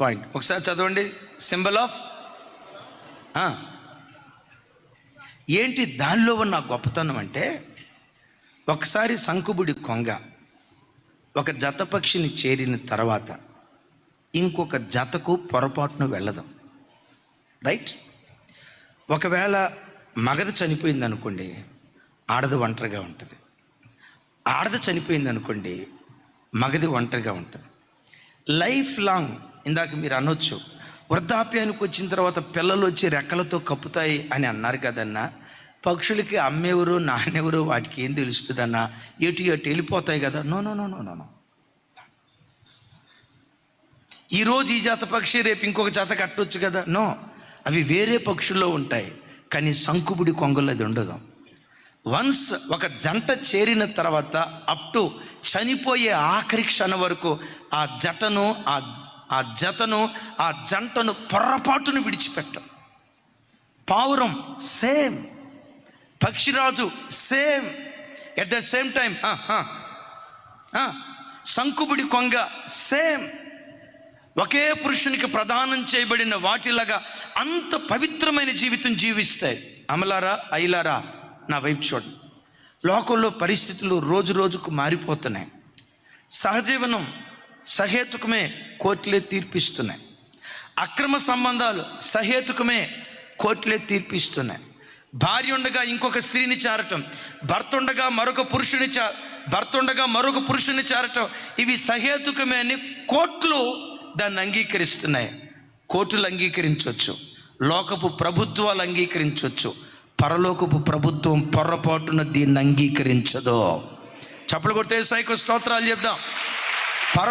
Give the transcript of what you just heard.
Point ఒకసారి చదవండి. Symbol of ఏంటి దానిలో ఉన్న గొప్పతనం అంటే, ఒకసారి శంకుబుడి కొంగ ఒక జత పక్షిని చేరిన తర్వాత ఇంకొక జతకు పొరపాటును వెళ్ళదు. రైట్? ఒకవేళ మగది చనిపోయింది అనుకోండి, ఆడది ఒంటరిగా ఉంటుంది. ఆడది చనిపోయింది అనుకోండి, మగది ఒంటరిగా ఉంటుంది. లైఫ్ లాంగ్, ఇందాక మీరు అనొచ్చు వృద్ధాప్యానికి వచ్చిన తర్వాత పిల్లలు వచ్చి రెక్కలతో కప్పుతాయి అని అన్నారు కదన్నా, పక్షులకి అమ్మెవరు నాన్నెవరు వాటికి ఏం తెలుస్తుందన్నా, ఎటు వెళ్ళిపోతాయి కదా. No no no no no no ఈరోజు ఈ జాత పక్షి రేపు ఇంకొక జాత కట్టొచ్చు కదా. నో, అవి వేరే పక్షుల్లో ఉంటాయి, కానీ శంకుబుడి కొంగలు అది ఉండదు. వన్స్ ఒక జంట చేరిన తర్వాత అప్ టు చనిపోయే ఆఖరి క్షణం వరకు ఆ జతను ఆ జంటను పొరపాటును విడిచిపెట్టం. పావురం సేమ్, పక్షిరాజు same, at the same time శంకుబుడి కొంగ సేమ్. ఒకే పురుషునికి ప్రదానం చేయబడిన వాటిలాగా అంత పవిత్రమైన జీవితం జీవిస్తాయి. అమలారా ఐలారా నా వైపు చూడండి. లోకంలో పరిస్థితులు రోజు రోజుకు మారిపోతున్నాయి. సహజీవనం సహేతుకమే, కోర్టులే తీర్పిస్తున్నాయి. అక్రమ సంబంధాలు సహేతుకమే, కోర్టులే తీర్పిస్తున్నాయి. భార్య ఉండగా ఇంకొక స్త్రీని చేరటం, భర్త ఉండగా మరొక పురుషుని చేరటం, ఇవి సహేతుకమే అని కోర్టులు దాన్ని అంగీకరిస్తున్నాయి. కోర్టులు అంగీకరించవచ్చు, లోకపు ప్రభుత్వాలు అంగీకరించవచ్చు, పరలోకపు ప్రభుత్వం పొరపాటున దీన్ని అంగీకరించదు. చప్పలు కొట్టే యేసయ్యకు స్తోత్రాలు చెప్దాం.